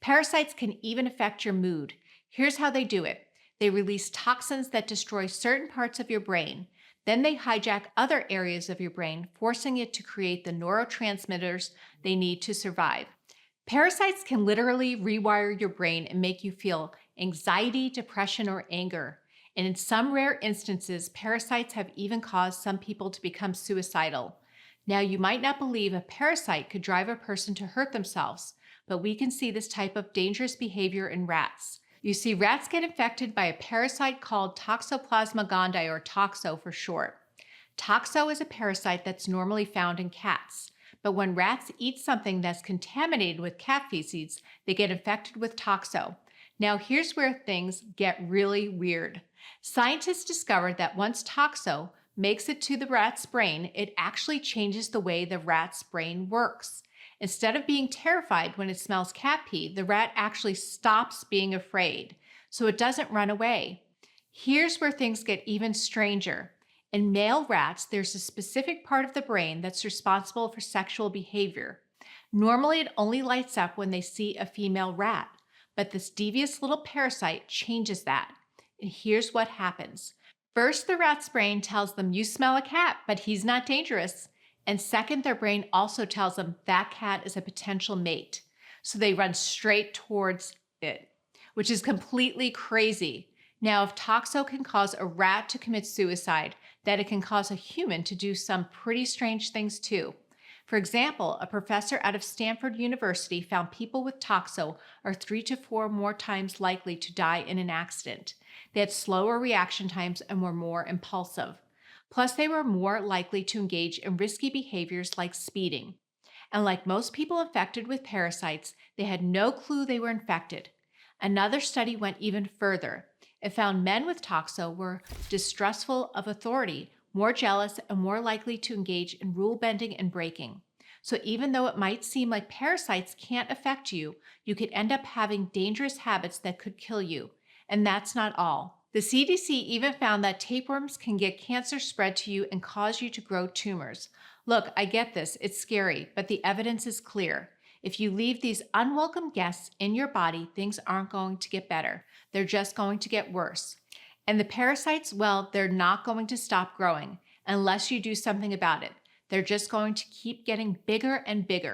Parasites can even affect your mood. Here's how they do it. They release toxins that destroy certain parts of your brain. Then they hijack other areas of your brain, forcing it to create the neurotransmitters they need to survive. Parasites can literally rewire your brain and make you feel anxiety, depression, or anger. And in some rare instances, parasites have even caused some people to become suicidal. Now, you might not believe a parasite could drive a person to hurt themselves, but we can see this type of dangerous behavior in rats. You see, rats get infected by a parasite called Toxoplasma gondii, or toxo for short. Toxo is a parasite that's normally found in cats, but when rats eat something that's contaminated with cat feces, they get infected with toxo. Now, here's where things get really weird. Scientists discovered that once toxo makes it to the rat's brain, it actually changes the way the rat's brain works. Instead of being terrified when it smells cat pee, the rat actually stops being afraid, so it doesn't run away. Here's where things get even stranger. In male rats, there's a specific part of the brain that's responsible for sexual behavior. Normally, it only lights up when they see a female rat, but this devious little parasite changes that. And here's what happens. First, the rat's brain tells them you smell a cat, but he's not dangerous. And second, their brain also tells them that cat is a potential mate. So they run straight towards it, which is completely crazy. Now, if toxo can cause a rat to commit suicide, then it can cause a human to do some pretty strange things too. For example, a professor out of Stanford University found people with toxo are 3 to 4 more times likely to die in an accident. They had slower reaction times and were more impulsive. Plus, they were more likely to engage in risky behaviors like speeding. And like most people infected with parasites, they had no clue they were infected. Another study went even further. It found men with toxo were distrustful of authority, more jealous, and more likely to engage in rule bending and breaking. So even though it might seem like parasites can't affect you, you could end up having dangerous habits that could kill you. And that's not all. The CDC even found that tapeworms can get cancer spread to you and cause you to grow tumors. Look, I get this, it's scary, but the evidence is clear. If you leave these unwelcome guests in your body, things aren't going to get better. They're just going to get worse. And the parasites, well, they're not going to stop growing unless you do something about it. They're just going to keep getting bigger and bigger.